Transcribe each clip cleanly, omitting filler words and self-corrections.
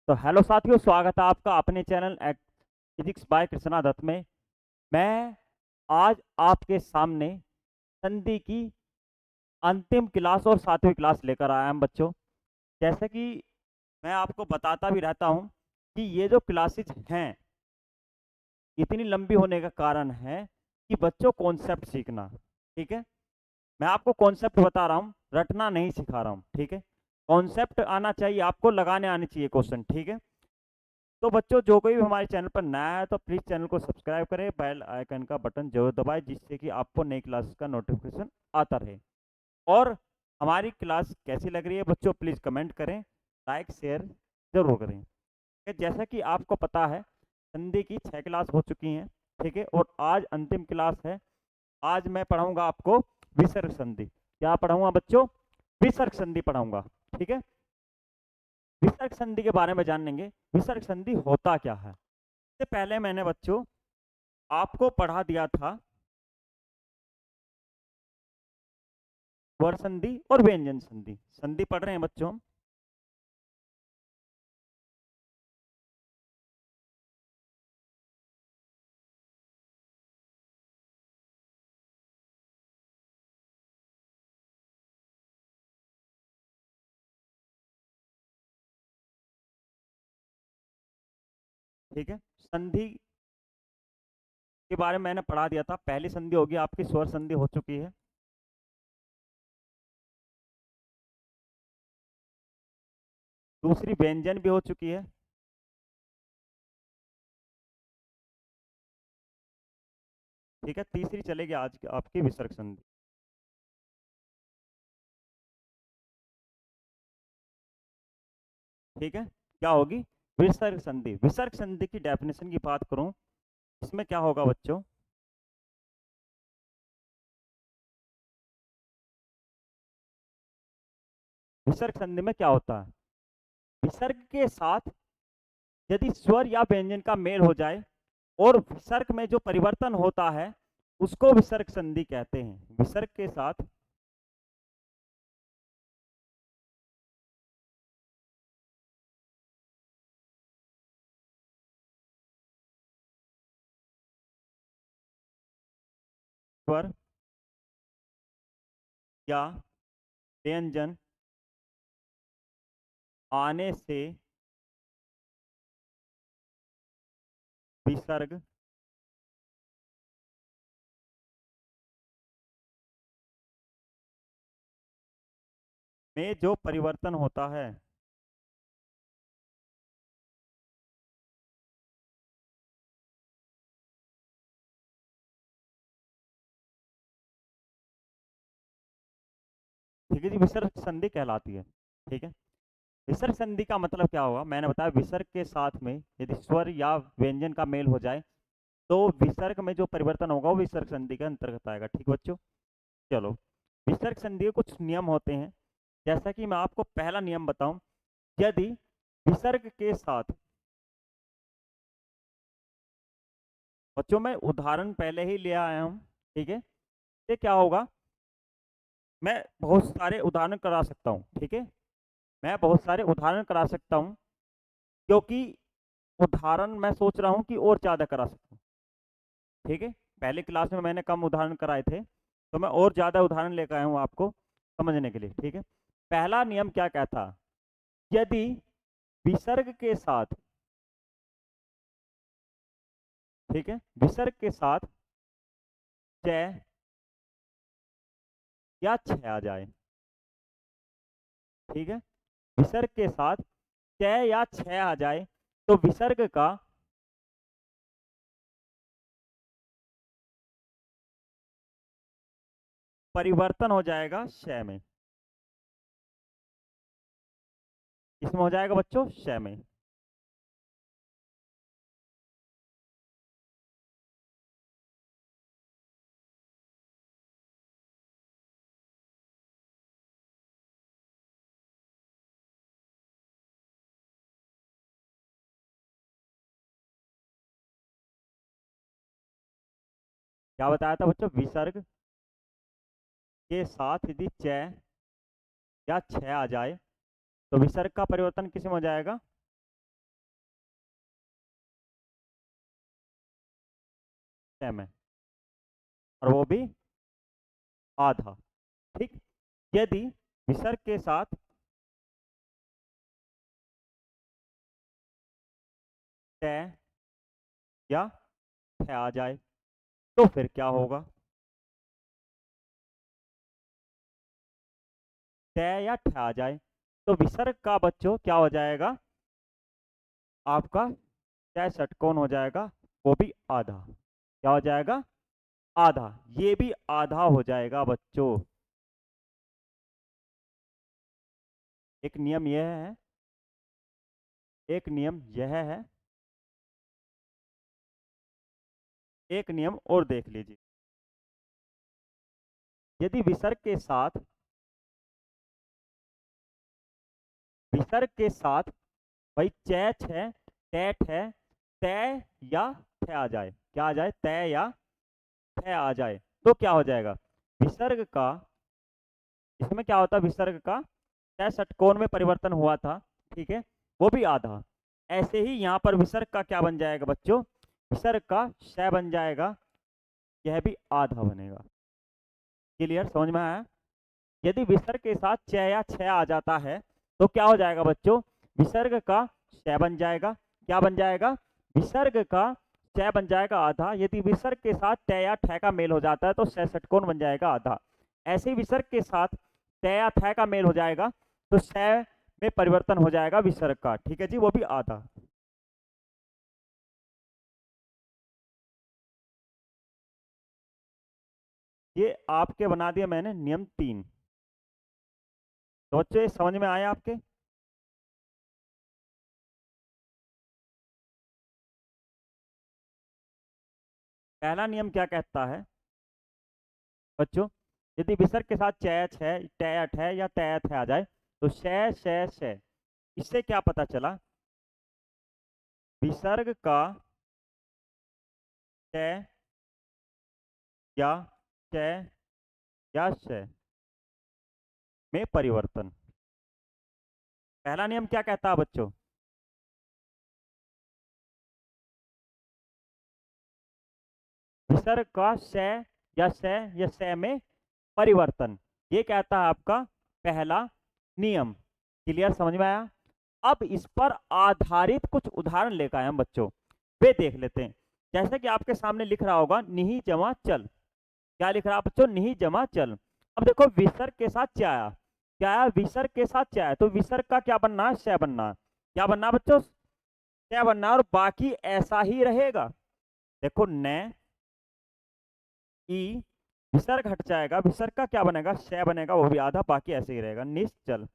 तो हेलो साथियों, स्वागत है आपका अपने channel physics by Krishna Dutt में। मैं आज आपके सामने संधि की अंतिम क्लास और 7वीं क्लास लेकर आया हूं बच्चों। जैसे कि मैं आपको बताता भी रहता हूं कि ये जो क्लासेस हैं इतनी लंबी होने का कारण है कि बच्चों कॉन्सेप्ट सीखना। ठीक है, मैं आपको कॉन्सेप्ट बता रहा हूँ, रटना नहीं सिखा रहा हूँ। ठीक है, कॉन्सेप्ट आना चाहिए आपको, लगाने आने चाहिए क्वेश्चन। ठीक है, तो बच्चों जो कोई भी हमारे चैनल पर नया है तो प्लीज़ चैनल को सब्सक्राइब करें, बेल आइकन का बटन जरूर दबाएं जिससे कि आपको नई क्लास का नोटिफिकेशन आता रहे। और हमारी क्लास कैसी लग रही है बच्चों, प्लीज़ कमेंट करें, लाइक शेयर जरूर करें। जैसा कि आपको पता है संधि की 6 क्लास हो चुकी हैं। ठीक है, और आज अंतिम क्लास है। आज मैं पढ़ाऊंगा आपको विसर्ग संधि। क्या पढ़ाऊंगा बच्चों? विसर्ग संधि पढ़ाऊंगा। ठीक है, विसर्ग संधि के बारे में जानेंगे, विसर्ग संधि होता क्या है। इससे पहले मैंने बच्चों आपको पढ़ा दिया था स्वर संधि और व्यंजन संधि। संधि पढ़ रहे हैं बच्चों हम? ठीक है, संधि के बारे में मैंने पढ़ा दिया था। पहली संधि होगी आपकी स्वर संधि, हो चुकी है। दूसरी व्यंजन भी हो चुकी है। ठीक है, तीसरी चलेगी आज की आपकी विसर्ग संधि। ठीक है, क्या होगी? विसर्ग संधि। विसर्ग संधि की डेफिनेशन की बात करूं, इसमें क्या होगा बच्चों? विसर्ग संधि में क्या होता है? विसर्ग के साथ यदि स्वर या व्यंजन का मेल हो जाए और विसर्ग में जो परिवर्तन होता है उसको विसर्ग संधि कहते हैं। विसर्ग के साथ स्वर या व्यंजन आने से विसर्ग में जो परिवर्तन होता है ठीक है जी, विसर्ग संधि कहलाती है। ठीक है, विसर्ग संधि का मतलब क्या होगा मैंने बताया। विसर्ग के साथ में यदि स्वर या व्यंजन का मेल हो जाए तो विसर्ग में जो परिवर्तन होगा वो विसर्ग संधि के अंतर्गत आएगा। ठीक बच्चों, चलो विसर्ग संधि के कुछ नियम होते हैं। जैसा कि मैं आपको पहला नियम बताऊं, यदि विसर्ग के साथ, बच्चों मैं उदाहरण पहले ही ले आया हूं। ठीक है, ये क्या होगा, मैं बहुत सारे उदाहरण करा सकता हूं। ठीक है, मैं बहुत सारे उदाहरण करा सकता हूं, क्योंकि उदाहरण मैं सोच रहा हूं कि और ज़्यादा करा सकूं। ठीक है, पहले क्लास में मैंने कम उदाहरण कराए थे, तो मैं और ज़्यादा उदाहरण लेकर आया हूं आपको समझने के लिए। ठीक है, पहला नियम क्या कहता, यदि विसर्ग के साथ, ठीक है, विसर्ग के साथ च या छ आ जाए। ठीक है, विसर्ग के साथ च या छ आ जाए तो विसर्ग का परिवर्तन हो जाएगा श में। इसमें हो जाएगा बच्चों श में। क्या बताया था बच्चों? विसर्ग के साथ यदि च या छ आ जाए तो विसर्ग का परिवर्तन किस में हो जाएगा? 6 में, और वो भी आधा। ठीक, यदि विसर्ग के साथ तय या ठ आ जाए तो फिर क्या होगा? तय या ठ आ जाए तो विसर्ग का बच्चों क्या हो जाएगा? आपका तय षटकोण हो जाएगा, वो भी आधा। क्या हो जाएगा? आधा। ये भी आधा हो जाएगा बच्चों। एक नियम यह है, एक नियम यह है, एक नियम और देख लीजिए। यदि विसर्ग के साथ भाई चैच है, टैट है, तय या ठ आ जाए, क्या आ जाए? तय या ठ आ जाए तो क्या हो जाएगा? विसर्ग का, इसमें क्या होता है? विसर्ग का तय षटकोण में परिवर्तन हुआ था, ठीक है, वो भी आधा। ऐसे ही यहाँ पर विसर्ग का क्या बन जाएगा बच्चों? विसर्ग का श बन जाएगा, यह भी आधा बनेगा। क्लियर, समझ में आया? यदि विसर्ग के साथ च या छ आ जाता है तो क्या हो जाएगा बच्चों? विसर्ग का श बन जाएगा, क्या बन जाएगा? विसर्ग का च बन जाएगा आधा। यदि विसर्ग के साथ त या ठ का मेल हो जाता है तो श षटकोण बन जाएगा आधा। ऐसे ही विसर्ग के साथ त या थ का मेल हो जाएगा तो श में परिवर्तन हो जाएगा विसर्ग का, ठीक है जी, वो भी आधा। ये आपके बना दिया मैंने नियम 3। तो बच्चों ये समझ में आया आपके? पहला नियम क्या कहता है बच्चों? यदि विसर्ग के साथ चैच है, टैट है या तैथ है आ जाए तो श। इससे क्या पता चला? विसर्ग का च या च या श में परिवर्तन। पहला नियम क्या कहता है बच्चों? विसर्ग का श या श में परिवर्तन, ये कहता है आपका पहला नियम। क्लियर, समझ में आया? अब इस पर आधारित कुछ उदाहरण लेकर आए हम बच्चों, वे देख लेते हैं। जैसे कि आपके सामने लिख रहा होगा निहि जमा चल। क्या लिख रहा है बच्चों? निहि जमा चल। अब देखो विसर्ग के साथ क्या आया? क्या आया? विसर्ग के साथ क्या है? तो विसर्ग का क्या बनना है? श बनना है। क्या बनना है बच्चों? श बनना है, और बाकी ऐसा ही रहेगा। देखो न ई, विसर्ग हट जाएगा, विसर्ग का क्या बनेगा? श बनेगा, वो भी आधा, बाकी ऐसे ही रहेगा, निश्चल।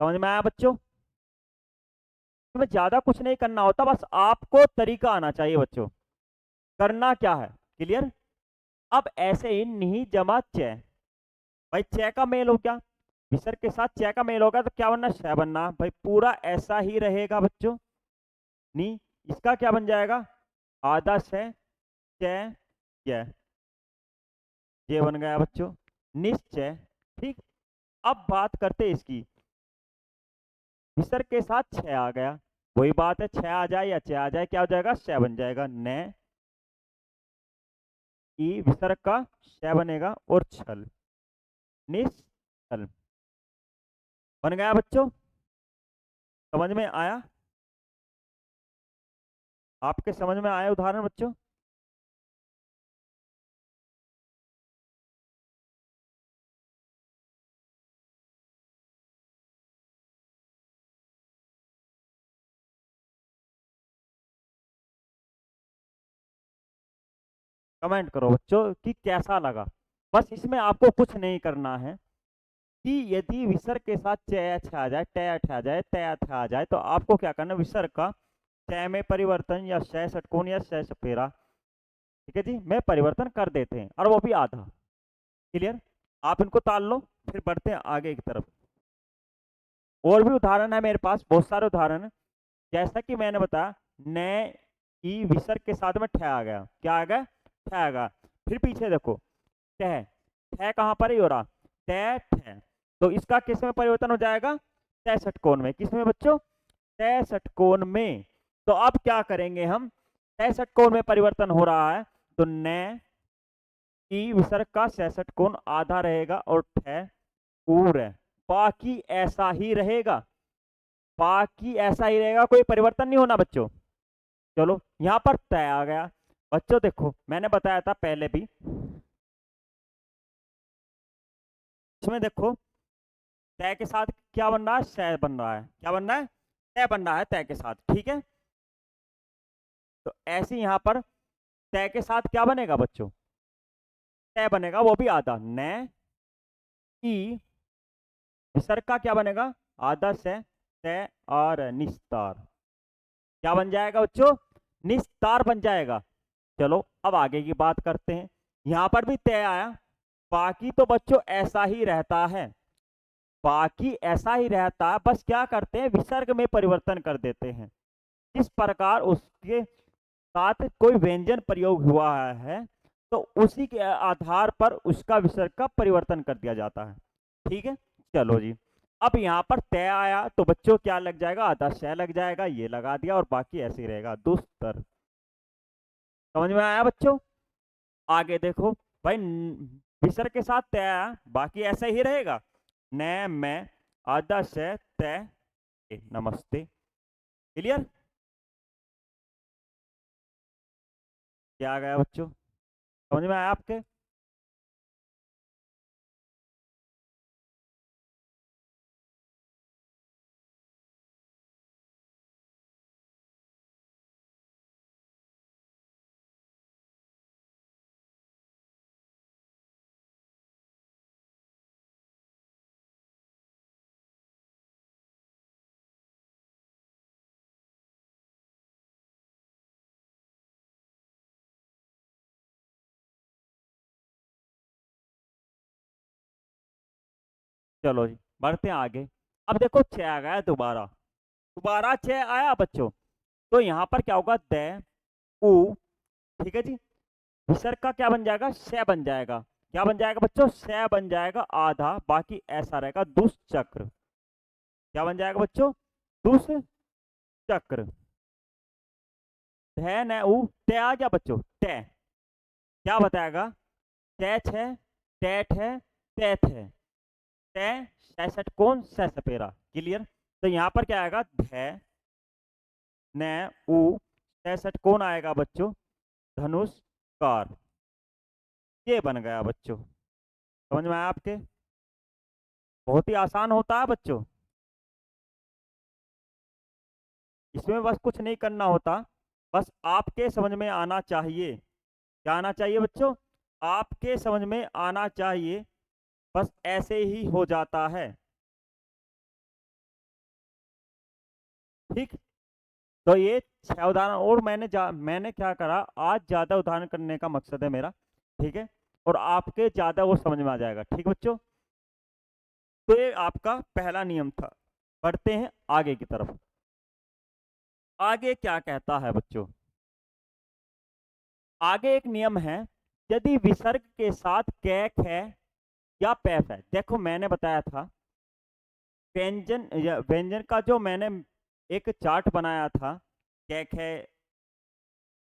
समझ में आया बच्चों? तुम्हें ज्यादा कुछ नहीं करना होता, बस आपको तरीका आना चाहिए बच्चों। करना क्या है? क्लियर? अब ऐसे ही निहि जमा च, भाई च का मेल हो गया, विसर्ग के साथ च का मेल होगा तो क्या बनना? श बनना। भाई पूरा ऐसा ही रहेगा बच्चों। नी, इसका क्या बन जाएगा? आधा श, च ये बन गया बच्चों निश्चय। ठीक, अब बात करते इसकी। विसर्ग के साथ छ आ गया, वही बात है, छ आ जाए या च आ जाए, क्या हो जाएगा? श बन जाएगा। न ई, विसर्ग का श बनेगा, और छल, निश्चल बन गया बच्चों। समझ में आया? आपके समझ में आया उदाहरण बच्चों? कमेंट करो बच्चों कि कैसा लगा। बस इसमें आपको कुछ नहीं करना है कि यदि विसर्ग के साथ च आ जाए, ट आ जाए, त आ जाए तो आपको क्या करना? विसर्ग का च में परिवर्तन या श षटकोण या श सपेरा, ठीक है जी, में परिवर्तन कर देते हैं, और वो भी आधा। क्लियर? आप इनको ताल लो, फिर बढ़ते हैं आगे की तरफ। और भी उदाहरण है मेरे पास, बहुत सारे उदाहरण है। जैसा कि मैंने बताया, न ई, विसर्ग के साथ में ठ आ गया, क्या आ गया? ठ आ गया। फिर पीछे देखो, ठ, ठ कहां पर ही हो रहा? ठ, तो इसका किस में परिवर्तन हो जाएगा? ट षटकोण में। किस में बच्चों? ट षटकोण में। तो अब क्या करेंगे हम? 66 कोण में परिवर्तन हो रहा है, तो न की विसर्ग का 66 कोण आधा रहेगा और ठे ऊर है, बाकी ऐसा ही रहेगा, बाकी ऐसा ही रहेगा, कोई परिवर्तन नहीं होना बच्चों। चलो यहां पर तय आ गया बच्चों। देखो मैंने बताया था पहले भी, इसमें देखो तय के साथ क्या बन रहा है, शय बन रहा है, क्या बन रहा है, तय बन रहा है तय के साथ, ठीक है। तो ऐसे यहां पर तय के साथ क्या बनेगा बच्चों, तय बनेगा, वो भी आधा, न की विसर्ग का क्या बनेगा, आधा से तय और निस्तार, क्या बन जाएगा बच्चों, निस्तार बन जाएगा। चलो अब आगे की बात करते हैं। यहां पर भी तय आया, बाकी तो बच्चों ऐसा ही रहता है, बाकी ऐसा ही रहता है, बस क्या करते हैं, विसर्ग में परिवर्तन कर देते हैं। जिस प्रकार उसके साथ कोई व्यंजन प्रयोग हुआ है, तो उसी के आधार पर उसका विसर्ग का परिवर्तन कर दिया जाता है, ठीक है। चलो जी, अब यहाँ पर तय आया तो बच्चों क्या लग जाएगा, आधा शय लग जाएगा, ये लगा दिया, और बाकी ऐसे ही रहेगा, दुस्तर। समझ में आया बच्चों। आगे देखो भाई, विसर्ग के साथ तय आया, बाकी ऐसा ही रहेगा, न मैं आधा शय तय नमस्ते। क्लियर, क्या आ गया बच्चों, समझ में आया आपके। चलो जी बढ़ते हैं आगे। अब देखो छह आ गया दोबारा, दोबारा छह आया बच्चों, तो यहाँ पर क्या होगा, द उ, ठीक है जी, विसर्ग का क्या बन जाएगा, श बन जाएगा, क्या बन जाएगा बच्चों, श बन जाएगा आधा, बाकी ऐसा रहेगा, दुष्चक्र, क्या बन जाएगा बच्चों, दुष्चक्र। है न उ, ते आ गया बच्चों, ते क्या बताएगा, टैच है, टैट है, तैथ है, तै 66 कौन सह सपेरा। क्लियर, तो यहां पर क्या आएगा, ध न उ 66 कौन आएगा बच्चों, धनुष कार। ये बन गया बच्चों, समझ में आया आपके, बहुत ही आसान होता है बच्चों, इसमें बस कुछ नहीं करना होता, बस आपके समझ में आना चाहिए, क्या आना चाहिए बच्चों, आपके समझ में आना चाहिए, बस ऐसे ही हो जाता है, ठीक। तो ये 6 उदाहरण, और मैंने क्या करा, आज ज्यादा उदाहरण करने का मकसद है मेरा, ठीक है, और आपके ज्यादा वो समझ में आ जाएगा, ठीक बच्चों। तो ये आपका पहला नियम था। बढ़ते हैं आगे की तरफ। आगे क्या कहता है बच्चों, आगे एक नियम है, यदि विसर्ग के साथ कैक है या पैफ है। देखो मैंने बताया था, व्यंजन या व्यंजन का जो मैंने एक चार्ट बनाया था, कैक है,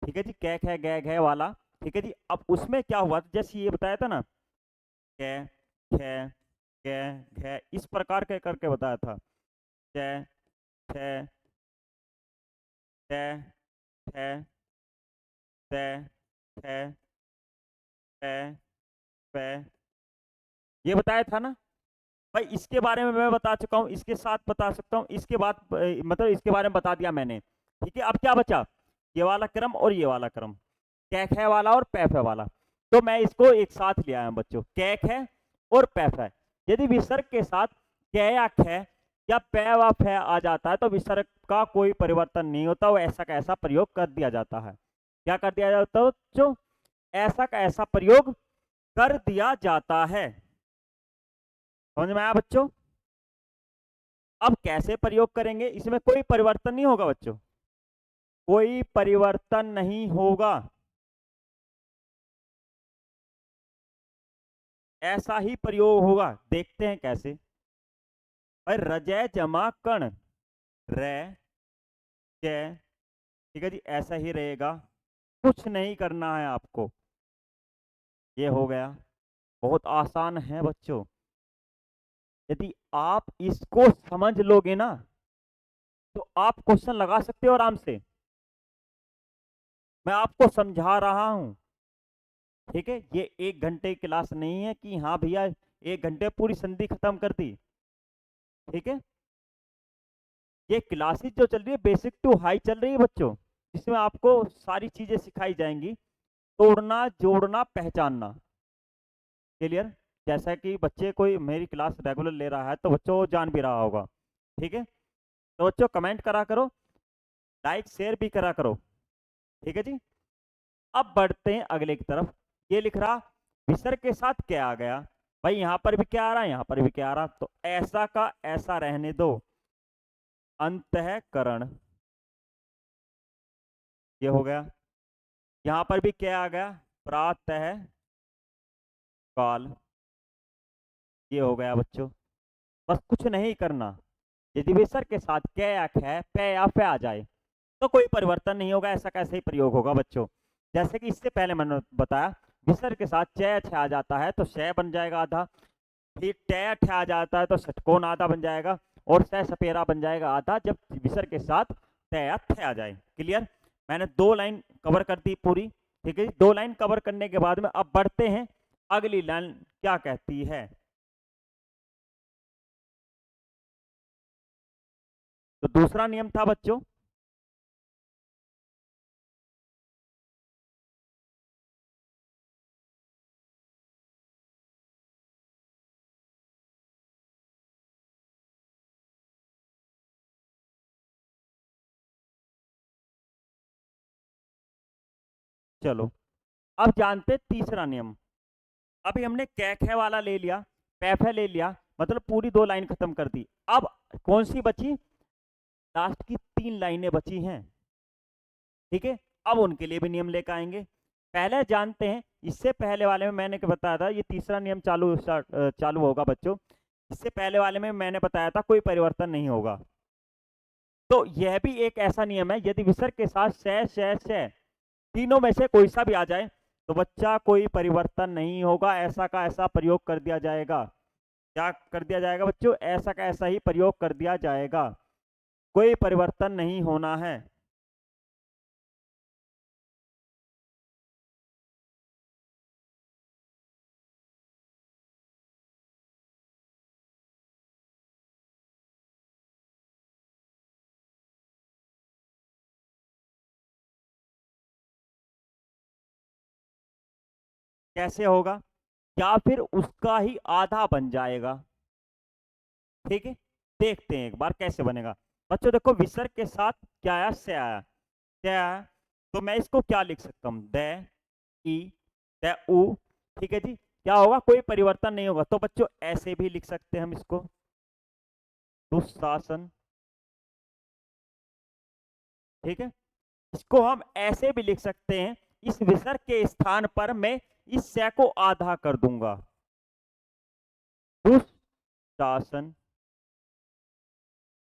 ठीक है जी, कैक है गैग है वाला, ठीक है जी। अब उसमें क्या हुआ था, जैसे ये बताया था ना, कै खे कै घै, इस प्रकार के करके बताया था, कै खे कै खे कै खे पै पै, ये बताया था ना भाई। इसके बारे में मैं बता चुका हूँ, इसके साथ बता सकता हूँ, इसके बाद मतलब इसके बारे में बता दिया मैंने, ठीक है। अब क्या बचा, ये वाला क्रम और ये वाला क्रम, कैक है वाला और पैफ है वाला, तो मैं इसको एक साथ ले आया बच्चों, कैक है और पैफ है। यदि विसर्ग के साथ कै या ख या पै व फै आ जाता है, तो विसर्ग का कोई परिवर्तन नहीं होता, वो ऐसा का ऐसा प्रयोग कर दिया जाता है। क्या कर दिया जाता है बच्चों, ऐसा का ऐसा प्रयोग कर दिया जाता है। समझ में आया बच्चों। अब कैसे प्रयोग करेंगे, इसमें कोई परिवर्तन नहीं होगा बच्चों, कोई परिवर्तन नहीं होगा, ऐसा ही प्रयोग होगा। देखते हैं कैसे, और रजय जमा कण, रे जय, ठीक है जी, ऐसा ही रहेगा, कुछ नहीं करना है आपको। ये हो गया, बहुत आसान है बच्चों। यदि आप इसको समझ लोगे ना तो आप क्वेश्चन लगा सकते हो आराम से। मैं आपको समझा रहा हूं, ठीक है। ये 1 घंटे की क्लास नहीं है कि हाँ भैया 1 घंटे पूरी संधि खत्म कर दी, ठीक है। ये क्लासेस जो चल रही है बेसिक टू हाई चल रही है बच्चों, जिसमें आपको सारी चीजें सिखाई जाएंगी, तोड़ना जोड़ना पहचानना। क्लियर? जैसा कि बच्चे कोई मेरी क्लास रेगुलर ले रहा है तो बच्चों वो जान भी रहा होगा, ठीक है। तो बच्चों कमेंट करा करो, लाइक शेयर भी करा करो, ठीक है जी। अब बढ़ते हैं अगले की तरफ। ये लिख रहा विसर्ग के साथ क्या आ गया, भाई यहां पर भी क्या आ रहा है, यहां पर भी क्या आ रहा, तो ऐसा का ऐसा रहने दो। अंतःकरण, ये हो गया। यहां पर भी क्या आ गया, प्रातः काल, ये हो गया बच्चों। बस कुछ नहीं करना। यदि विसर्ग के साथ कै या ख पे या फे आ जाए तो कोई परिवर्तन नहीं होगा, ऐसा कैसे ही प्रयोग होगा बच्चों। जैसे कि इससे पहले मैंने बताया, विसर्ग के साथ च छ आ जाता है तो श बन जाएगा आधा, फिर ट ठ आ जाता है तो षटकोण आधा बन जाएगा, और स सपेरा बन जाएगा आधा जब विसर्ग के साथ त या थ आ जाए। क्लियर? मैंने 2 लाइन कवर कर दी पूरी, ठीक है। 2 लाइन कवर करने के बाद में अब बढ़ते हैं, अगली लाइन क्या कहती है। तो दूसरा नियम था बच्चों, चलो अब जानते तीसरा नियम। अभी हमने कैखे वाला ले लिया, पैफे ले लिया, मतलब पूरी 2 लाइन खत्म कर दी। अब कौन सी बची, लास्ट की 3 लाइनें बची हैं, ठीक है। अब उनके लिए भी नियम लेकर आएंगे। पहले जानते हैं, इससे पहले वाले में मैंने क्या बताया था, ये तीसरा नियम चालू होगा बच्चों। इससे पहले वाले में मैंने बताया था कोई परिवर्तन नहीं होगा। तो यह भी एक ऐसा नियम है, यदि विसर्ग के साथ श तीनों में से कोई सा भी आ जाए तो बच्चा कोई परिवर्तन नहीं होगा, ऐसा का ऐसा प्रयोग कर दिया जाएगा। क्या कर दिया जाएगा बच्चों, ऐसा का ऐसा ही प्रयोग कर दिया जाएगा, कोई परिवर्तन नहीं होना है। कैसे होगा, या फिर उसका ही आधा बन जाएगा, ठीक है। देखते हैं एक बार कैसे बनेगा। बच्चों देखो, विसर्ग के साथ क्या आया, से आया, से आया, तो मैं इसको क्या लिख सकता हूं, द ई द उ, ठीक है जी। क्या होगा, कोई परिवर्तन नहीं होगा, तो बच्चों ऐसे भी लिख सकते हैं हम इसको, दुशासन, ठीक है। इसको हम ऐसे भी लिख सकते हैं, इस विसर्ग के स्थान पर मैं इस से को आधा कर दूंगा, दुशासन।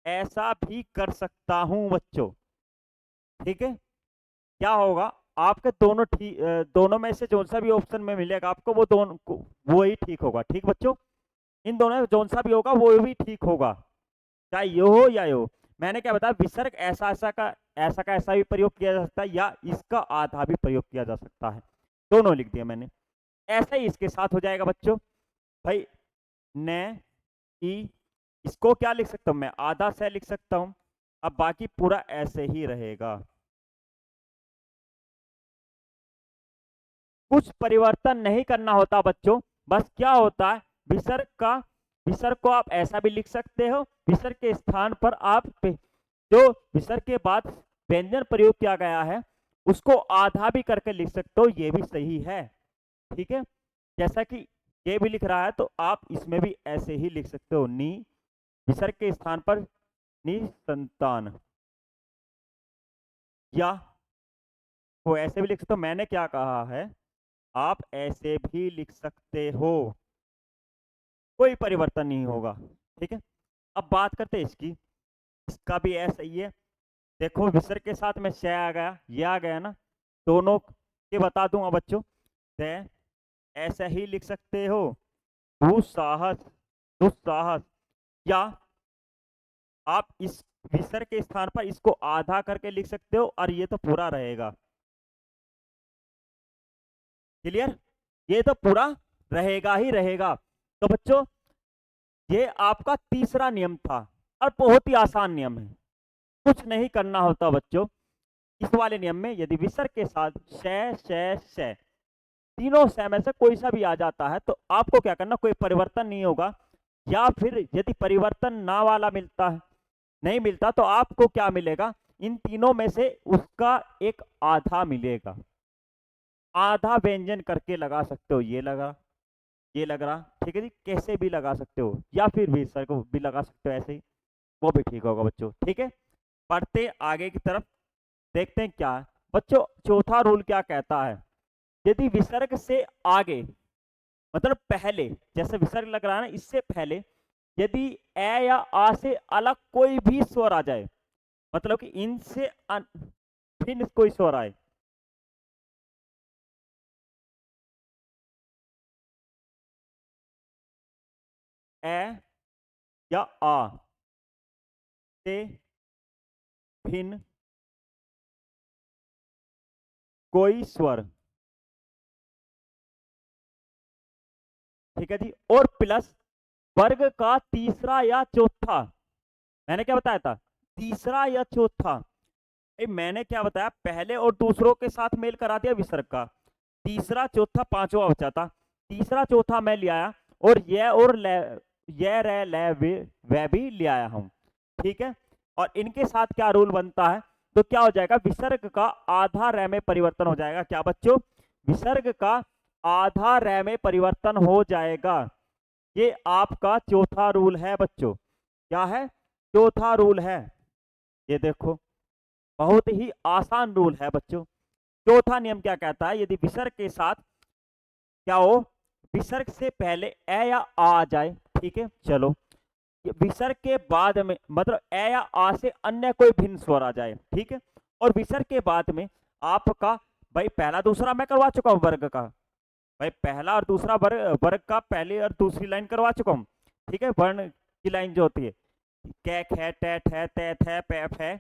ऐसा भी कर सकता हूं बच्चों, ठीक है। क्या होगा, आपके दोनों ठीक, दोनों में से जो सा भी ऑप्शन में मिलेगा आपको वो दोनों वो ही ठीक होगा, ठीक बच्चों। इन दोनों में जो सा भी होगा वो भी ठीक होगा, चाहे यो हो या यो। मैंने क्या बताया, विसर्ग ऐसा का ऐसा भी प्रयोग किया जा सकता है, या इसका आधा भी प्रयोग किया जा सकता है, दोनों लिख दिया मैंने। ऐसा ही इसके साथ हो जाएगा बच्चों, भाई न ई, इसको क्या लिख सकता हूं मैं, आधा से लिख सकता हूं। अब बाकी पूरा ऐसे ही रहेगा, कुछ परिवर्तन नहीं करना होता बच्चों। बस क्या होता है, विसर्ग का, विसर्ग को आप ऐसा भी लिख सकते हो, विसर्ग के स्थान पर आप जो विसर्ग के बाद व्यंजन प्रयोग किया गया है उसको आधा भी करके लिख सकते हो, ये भी सही है, ठीक है। जैसा कि ये भी लिख रहा है तो आप इसमें भी ऐसे ही लिख सकते हो, नी, विसर्ग के स्थान पर निसंतान, या वो ऐसे भी लिख सकते हो। मैंने क्या कहा है, आप ऐसे भी लिख सकते हो, कोई परिवर्तन नहीं होगा, ठीक है। अब बात करते हैं इसकी, इसका भी ऐसा ही है। देखो विसर्ग के साथ में श आ गया, ये आ गया ना, दोनों के बता दूंगा बच्चों। दे ऐसा ही लिख सकते हो, दुस्साहस, दुस्साहस, या आप इस विसर्ग के स्थान पर इसको आधा करके लिख सकते हो और ये तो पूरा रहेगा। क्लियर? ये तो पूरा रहेगा ही रहेगा। तो बच्चों ये आपका तीसरा नियम था और बहुत ही आसान नियम है, कुछ नहीं करना होता बच्चों। इस वाले नियम में यदि विसर्ग के साथ श तीनों श में से कोई सा भी आ जाता है तो आपको क्या करना, कोई परिवर्तन नहीं होगा, या फिर यदि परिवर्तन ना वाला मिलता है, नहीं मिलता, तो आपको क्या मिलेगा, इन तीनों में से उसका एक आधा मिलेगा। आधा व्यंजन करके लगा सकते हो, ये लगा, ये लग रहा, ठीक है जी, कैसे भी लगा सकते हो, या फिर विसर्ग भी लगा सकते हो ऐसे ही, वो भी ठीक होगा बच्चों। ठीक है, पढ़ते आगे की तरफ, देखते हैं क्या बच्चों चौथा रूल क्या कहता है। यदि विसर्ग से आगे, मतलब पहले, जैसे विसर्ग लग रहा है ना, इससे पहले यदि ए या आ से अलग कोई भी स्वर आ जाए, मतलब कि इनसे भिन्न कोई स्वर आए, ए या आ से भिन्न कोई स्वर, ठीक है जी, और प्लस वर्ग का तीसरा या चौथा, मैंने क्या बताया था, तीसरा या चौथा, मैंने क्या बताया, पहले और दूसरों के साथ मेल करा दिया विसर्ग का, तीसरा चौथा पांचवा बचा था, तीसरा चौथा मैं ले आया, और ये और ये रे ले वे भी ले आया हूं, ठीक है। और इनके साथ क्या रूल बनता है, तो क्या हो जाएगा, विसर्ग का आधा रे में परिवर्तन हो जाएगा। क्या बच्चों, विसर्ग का आधा रे में परिवर्तन हो जाएगा। ये आपका चौथा रूल है बच्चों, क्या है, चौथा रूल है। ये देखो बहुत ही आसान रूल है बच्चों। चौथा नियम क्या कहता है, यदि विसर्ग के साथ क्या हो, विसर्ग से पहले ए या आ जाए, ठीक है, चलो, विसर्ग के बाद में मतलब ए या आ से अन्य कोई भिन्न स्वर आ जाए, ठीक है, और विसर्ग के बाद में आपका, भाई पहला दूसरा मैं करवा चुका हूं वर्ग का, भाई पहला और दूसरा वर्ग का पहली और दूसरी लाइन करवा चुका हूं, ठीक है, वर्ण की लाइन जो होती है, कै खे टे ठे ते थे पे फे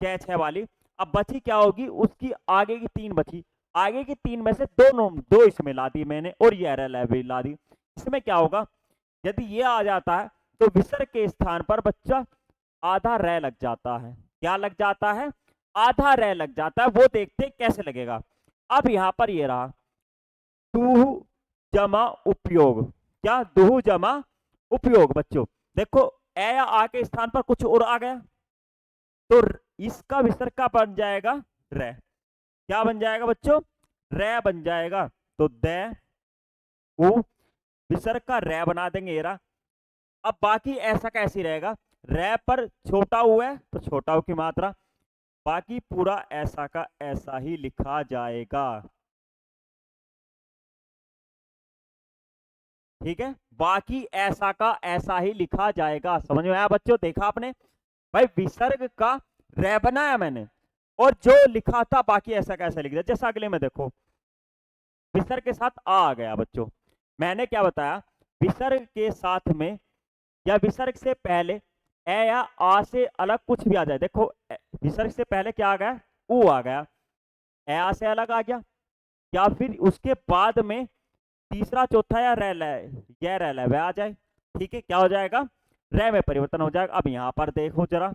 कै छे वाली, अब बची क्या होगी, उसकी आगे की तीन बची, आगे की तीन में से दो इसमें ला दी मैंने, और ये भी ला दी। इसमें क्या होगा, यदि ये आ जाता है तो विसर्ग के स्थान पर बच्चा आधा रे लग जाता है। क्या लग जाता है, आधा रे लग जाता है, वो देखते कैसे लगेगा। अब यहां पर ये रहा दुहु जमा उपयोग, क्या दुहु जमा उपयोग, बच्चों देखो ए या आ के स्थान पर कुछ और आ गया, तो इसका विसर्ग का बन जाएगा रे, क्या बन जाएगा बच्चों, रे बन जाएगा, तो दे उ विसर्ग का रे बना देंगे ये रहा। अब बाकी ऐसा कैसी रहेगा, रे पर छोटा ऊ है तो छोटा ऊ की मात्रा, बाकी पूरा ऐसा का ऐसा ही लिखा जाएगा, ठीक है, बाकी ऐसा का ऐसा ही लिखा जाएगा। समझ में आया बच्चों, देखा आपने, भाई विसर्ग का रे बनाया मैंने, और जो लिखा था बाकी ऐसा कैसा लिख दिया। जैसा अगले में देखो, विसर्ग के साथ आ गया बच्चों, मैंने क्या बताया, विसर्ग के साथ में या विसर्ग से पहले ए या आ से अलग कुछ भी आ जाए, देखो विसर्ग से पहले क्या आ गया, ऊ आ गया, ए आ से अलग आ गया, या फिर उसके बाद में तीसरा चौथा या रे वह आ जाए, ठीक है, क्या हो जाएगा, रे में परिवर्तन हो जाएगा। अब यहां पर देखो जरा,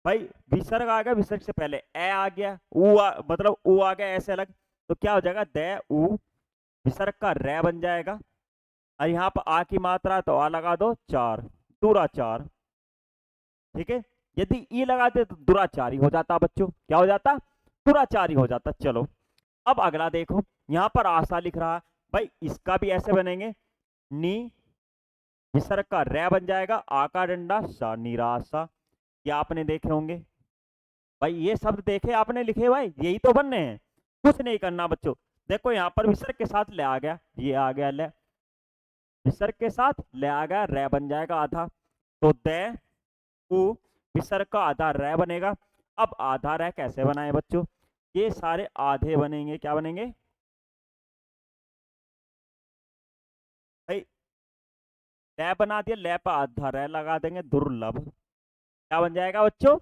भाई विसर्ग आ गया, विसर्ग से पहले ए आ गया, मतलब ऊ आ गया ऐसे अलग, तो क्या हो जाएगा, दे ऊ विसर्ग का रे बन जाएगा, और यहाँ पर आ की मात्रा तो आ लगा दो चार, दूरा चार, ठीक है, यदि ई लगाते तो दुराचारी हो जाता बच्चों, क्या हो जाता, दुराचारी हो जाता। चलो अब अगला देखो, यहां पर आशा लिख रहा है, भाई इसका भी ऐसे बनेंगे, नी विसर्ग का रे बन जाएगा, आ का डंडा सा, निराशा, ये आपने देखे होंगे, भाई ये शब्द देखे आपने लिखे, भाई यही तो बनने हैं, कुछ नहीं करना बच्चों। देखो यहाँ पर विसर्ग के साथ ले आ गया, ये आ गया ले, विसर्ग के साथ ले आ गया, रे बन जाएगा आधा, तो दे उ विसर्ग का आधा रे बनेगा। अब आधा रे कैसे बनाए बच्चों, ये सारे आधे बनेंगे। क्या बनेंगे भाई? लै बना दिया, लै पर आधा रै लगा देंगे, दुर्लभ। क्या बन जाएगा बच्चों?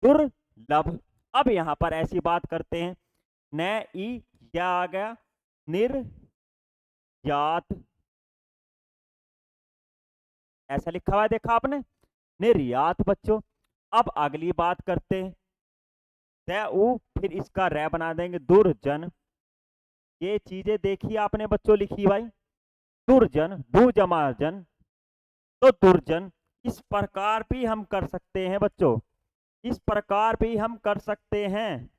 दुर्लभ। अब यहां पर ऐसी बात करते हैं, न ई क्या आ गया? निर्यात। ऐसा लिखा हुआ है, देखा आपने? निर्यात बच्चों। अब अगली बात करते हैं, फिर इसका रै बना देंगे, दुर्जन। ये चीजें देखी आपने बच्चों लिखी भाई, दुर्जन, भू जमा जन, तो दुर्जन। इस प्रकार भी हम कर सकते हैं बच्चों, इस प्रकार भी हम कर सकते हैं।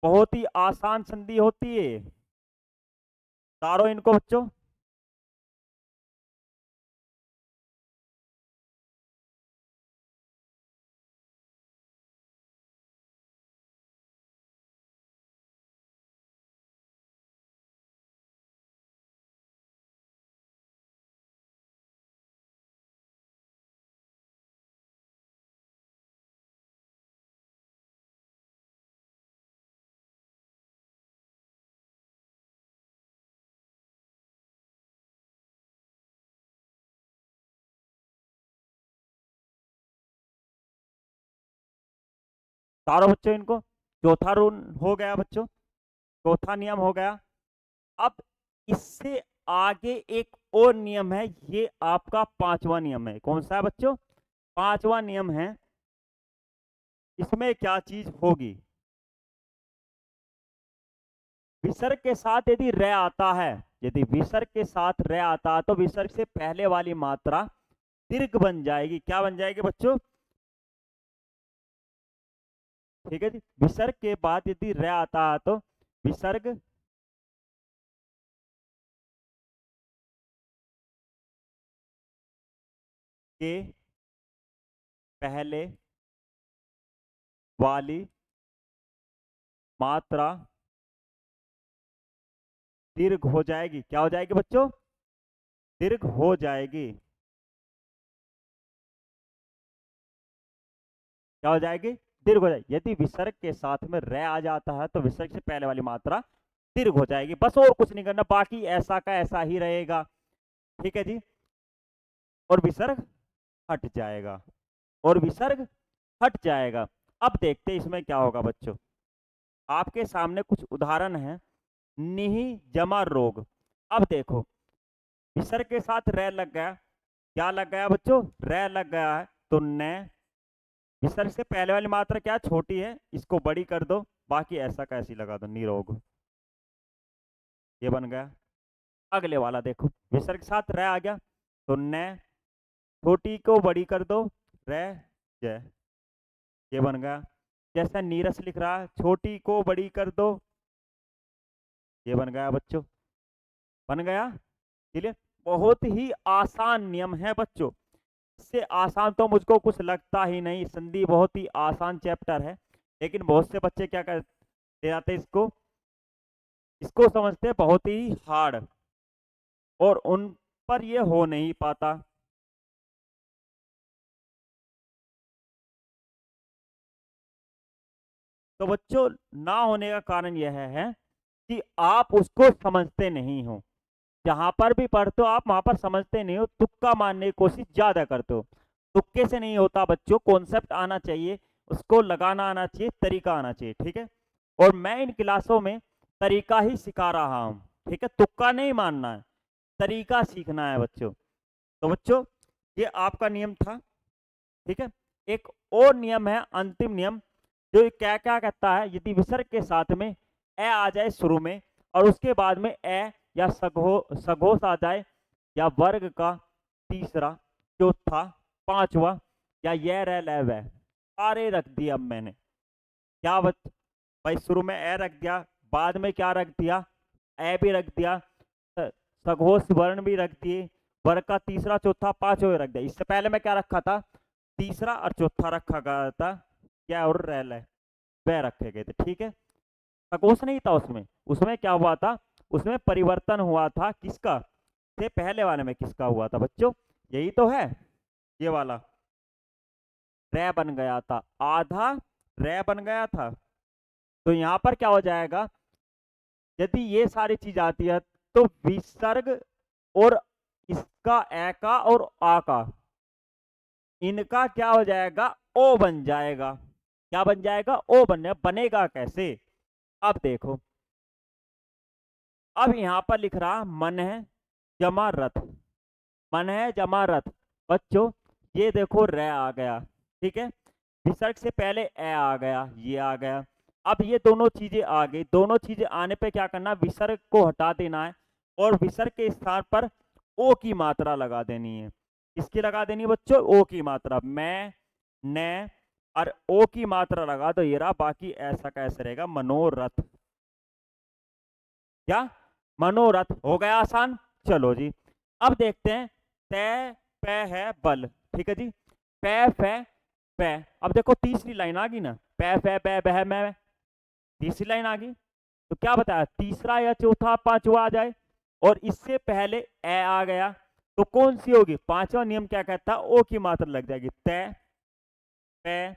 बहुत ही आसान संधि होती है। तारो इनको बच्चों। तारो बच्चों इनको। चौथा रूल हो गया बच्चों, चौथा नियम हो गया। अब इससे आगे एक और नियम है, ये आपका पांचवा नियम है। कौन सा है बच्चों? पांचवा नियम है। इसमें क्या चीज होगी? विसर्ग के साथ यदि रे आता है, यदि विसर्ग के साथ रे आता है, तो विसर्ग से पहले वाली मात्रा दीर्घ बन जाएगी। क्या बन जाएगी बच्चों? ठीक है जी। विसर्ग के बाद यदि रे आता है, तो विसर्ग के पहले वाली मात्रा दीर्घ हो जाएगी। क्या हो जाएगी बच्चों? दीर्घ हो जाएगी। क्या हो जाएगी? दीर्घ हो जाएगी। यदि विसर्ग के साथ में रे आ जाता है, तो विसर्ग से पहले वाली मात्रा दीर्घ हो जाएगी। बस और कुछ नहीं करना, बाकी ऐसा का ऐसा ही रहेगा। ठीक है जी। और विसर्ग हट जाएगा, और विसर्ग हट जाएगा। अब देखते हैं इसमें क्या होगा बच्चों। आपके सामने कुछ उदाहरण है। निहि जमा रोग। अब देखो, विसर्ग के साथ रे लग गया। क्या लग गया बच्चों? रे लग गया है, तो न। विसर्ग से पहले वाली मात्रा क्या छोटी है, इसको बड़ी कर दो, बाकी ऐसा का ऐसी लगा दो, निरोग। ये बन गया। अगले वाला देखो, विसर्ग के साथ रे आ गया, तो न। छोटी को बड़ी कर दो, रे जय। ये बन गया। जैसा नीरस लिख रहा है, छोटी को बड़ी कर दो। ये बन गया बच्चों, बन गया। क्लियर? बहुत ही आसान नियम है बच्चों, इससे आसान तो मुझको कुछ लगता ही नहीं। संधि बहुत ही आसान चैप्टर है, लेकिन बहुत से बच्चे क्या करते जाते हैं, इसको इसको समझते हैं बहुत ही हार्ड, और उन पर ये हो नहीं पाता। तो बच्चों, ना होने का कारण यह है कि आप उसको समझते नहीं हो। जहां पर भी पढ़ते हो आप, वहां पर समझते नहीं हो, तुक्का मारने की कोशिश ज्यादा करते हो। तुक्के से नहीं होता बच्चों, कॉन्सेप्ट आना चाहिए, उसको लगाना आना चाहिए, तरीका आना चाहिए। ठीक है? और मैं इन क्लासों में तरीका ही सिखा रहा हूं। ठीक है? तुक्का नहीं मानना है, तरीका सीखना है बच्चों। तो बच्चों, ये आपका नियम था। ठीक है? एक और नियम है, अंतिम नियम, जो क्या क्या कहता है, यदि विसर्ग के साथ में ए आ जाए शुरू में, और उसके बाद में ए या सघोष आ जाए, या वर्ग का तीसरा, चौथा, पांचवा, या ये रह ले वह, सारे रख दिए। अब मैंने क्या भाई, शुरू में ए रख दिया, बाद में क्या रख दिया? ए भी रख दिया, सघोष वर्ण भी रख दिए, वर्ग का तीसरा, चौथा, पांचवा रख दिया। इससे पहले मैं क्या रखा था? तीसरा और चौथा रखा गया था, क्या और रह ले वह रखे गए थे। ठीक है? सघोष नहीं था उसमें। उसमें क्या हुआ था? उसमें परिवर्तन हुआ था किसका? से पहले वाले में किसका हुआ था बच्चों? यही तो है, ये वाला रे बन गया था, आधा रे बन गया था। तो यहाँ पर क्या हो जाएगा, यदि ये सारी चीज आती है तो विसर्ग और इसका ए का और आ का, इनका क्या हो जाएगा, ओ बन जाएगा। क्या बन जाएगा, ओ बनेगा कैसे, अब देखो। अब यहां पर लिख रहा मन है जमा रथ, मन है जमा रथ। बच्चों ये देखो रे आ गया, ठीक है, विसर्ग से पहले ए आ गया, ये आ गया। अब ये दोनों चीजें आ गई, दोनों चीजें आने पे क्या करना, विसर्ग को हटा देना है और विसर्ग के स्थान पर ओ की मात्रा लगा देनी है। किसकी लगा देनी है बच्चों, ओ की मात्रा। मैं ने और ओ की मात्रा लगा दो, ये रहा, बाकी ऐसा कैसे रहेगा, मनोरथ। क्या, मनोरथ हो गया आसान। चलो जी, अब देखते हैं तय पे है बल, ठीक है जी, पै फै पै। अब देखो तीसरी लाइन आ गई ना, पै फै पै बह मैं, तीसरी लाइन आ गई। तो क्या बताया, तीसरा या चौथा पांचवा आ जाए और इससे पहले ए आ गया तो कौन सी होगी, पांचवा नियम क्या कहता है, ओ की मात्रा लग जाएगी, तय पे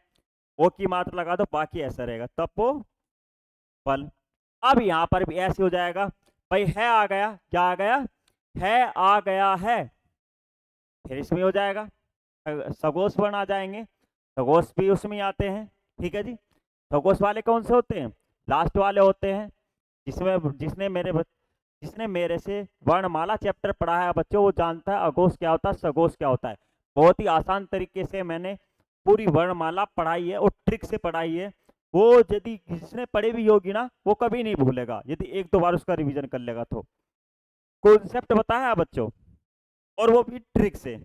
ओ की मात्रा लगा दो, बाकी ऐसा रहेगा, तपो बल। अब यहां पर भी ऐसे हो जाएगा, भाई है आ गया, क्या आ गया, है आ गया है, फिर इसमें हो जाएगा, सगोश वर्ण आ जाएंगे, सगोश भी उसमें आते हैं, ठीक है जी। सगोश वाले कौन से होते हैं, लास्ट वाले होते हैं। जिसमें जिसने मेरे से वर्णमाला चैप्टर पढ़ा है बच्चों, वो जानता है अघोष क्या होता है, सघोष क्या होता है। बहुत ही आसान तरीके से मैंने पूरी वर्णमाला पढ़ाई है और ट्रिक से पढ़ाई है। वो यदि जिसने पढ़ी भी होगी ना, वो कभी नहीं भूलेगा यदि एक दो बार उसका रिवीजन कर लेगा तो। कॉन्सेप्ट बताया है बच्चों, और वो भी ट्रिक से।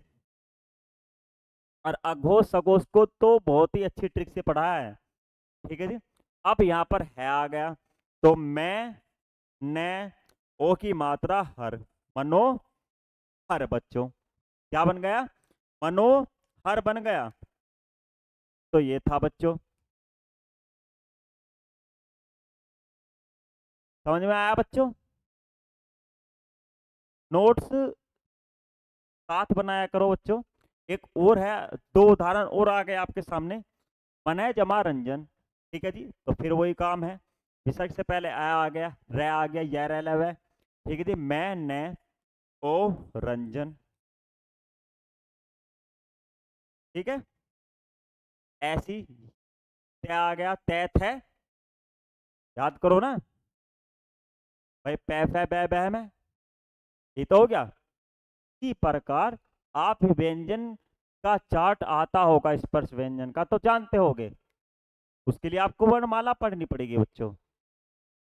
और अघोष सघोष को तो बहुत ही अच्छी ट्रिक से पढ़ाया है, ठीक है जी। अब यहाँ पर है आ गया, तो मैं ने ओ की मात्रा हर, मनो हर बच्चों, क्या बन गया, मनो हर बन गया। तो ये था बच्चों, समझ में आया बच्चों। नोट्स साथ बनाया करो बच्चों। एक और है, दो उदाहरण और आ गए आपके सामने, मन है जमा रंजन, ठीक है जी, तो फिर वही काम है, विसर्ग से पहले आ गया, रे आ गया, या रे लव है, ठीक है जी। मैं ने ओ रंजन, ठीक है, ऐसी तय आ गया, तैत है, याद करो ना भाई, पै फै बै बह में, ये तो हो गया। इसी प्रकार आप व्यंजन का चार्ट आता होगा, स्पर्श व्यंजन का तो जानते होगे, उसके लिए आपको वर्णमाला पढ़नी पड़ेगी बच्चों।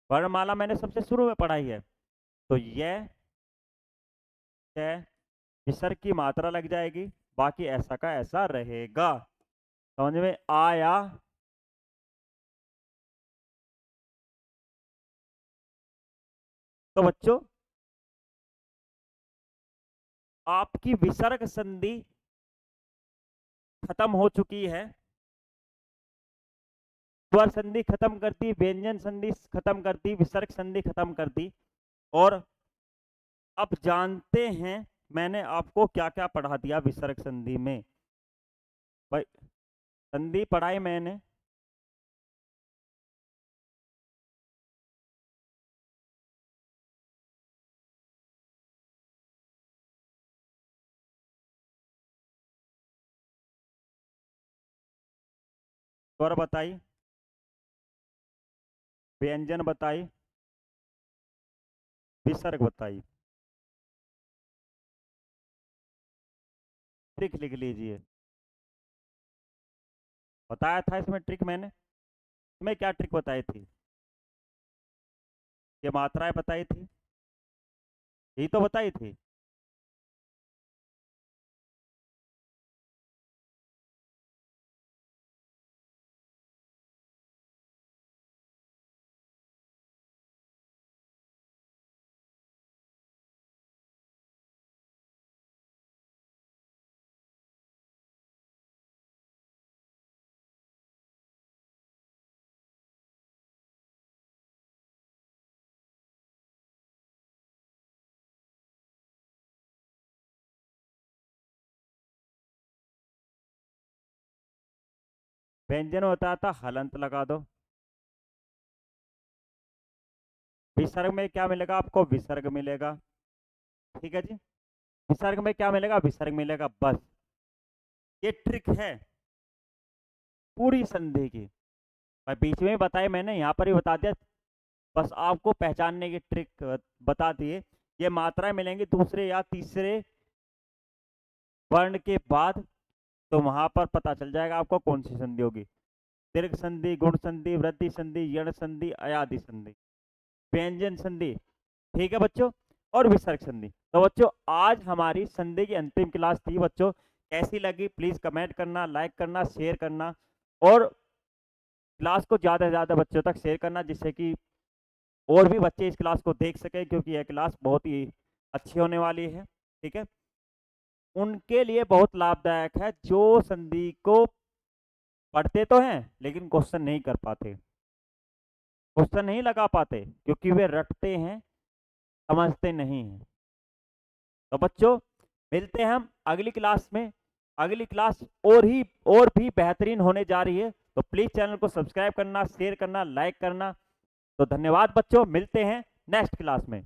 वर्णमाला मैंने सबसे शुरू में पढ़ाई है। तो यह विसर्ग की मात्रा लग जाएगी, बाकी ऐसा का ऐसा रहेगा। समझ में आया। तो बच्चों आपकी विसर्ग संधि खत्म हो चुकी है, स्वर संधि खत्म कर दी, व्यंजन संधि खत्म कर दी, विसर्ग संधि खत्म कर दी। और अब जानते हैं मैंने आपको क्या क्या पढ़ा दिया विसर्ग संधि में। भाई संधि पढ़ाई मैंने, स्वर बताई, व्यंजन बताई, विसर्ग बताई, ट्रिक लिख लीजिए। बताया था इसमें ट्रिक मैंने, तुम्हें क्या ट्रिक बताई थी, ये मात्राएं बताई थी, यही तो बताई थी। व्यंजन होता था हलंत लगा दो, विसर्ग में क्या मिलेगा आपको? विसर्ग मिलेगा। ठीक है जी, विसर्ग में क्या मिलेगा? विसर्ग मिलेगा। बस ये ट्रिक है पूरी संधि की। मैं बीच में ही बताया, मैंने यहाँ पर ही बता दिया, बस आपको पहचानने की ट्रिक बता दिए। ये मात्राएं मिलेंगी दूसरे या तीसरे वर्ण के बाद, तो वहां पर पता चल जाएगा आपको कौन सी संधि होगी। दीर्घ संधि, गुण संधि, वृद्धि संधि, यण संधि, अयादि संधि, व्यंजन संधि। ठीक है बच्चों, और विसर्ग संधि। तो बच्चों आज हमारी संधि की अंतिम क्लास थी बच्चों। कैसी लगी प्लीज कमेंट करना, लाइक करना, शेयर करना, और क्लास को ज्यादा से ज्यादा बच्चों तक शेयर करना, जिससे कि और भी बच्चे इस क्लास को देख सके, क्योंकि यह क्लास बहुत ही अच्छी होने वाली है। ठीक है, उनके लिए बहुत लाभदायक है जो संधि को पढ़ते तो हैं लेकिन क्वेश्चन नहीं कर पाते, क्वेश्चन नहीं लगा पाते, क्योंकि वे रटते हैं, समझते नहीं हैं। तो बच्चों मिलते हैं हम अगली क्लास में। अगली क्लास और भी बेहतरीन होने जा रही है, तो प्लीज चैनल को सब्सक्राइब करना, शेयर करना, लाइक करना। तो धन्यवाद बच्चों, मिलते हैं नेक्स्ट क्लास में।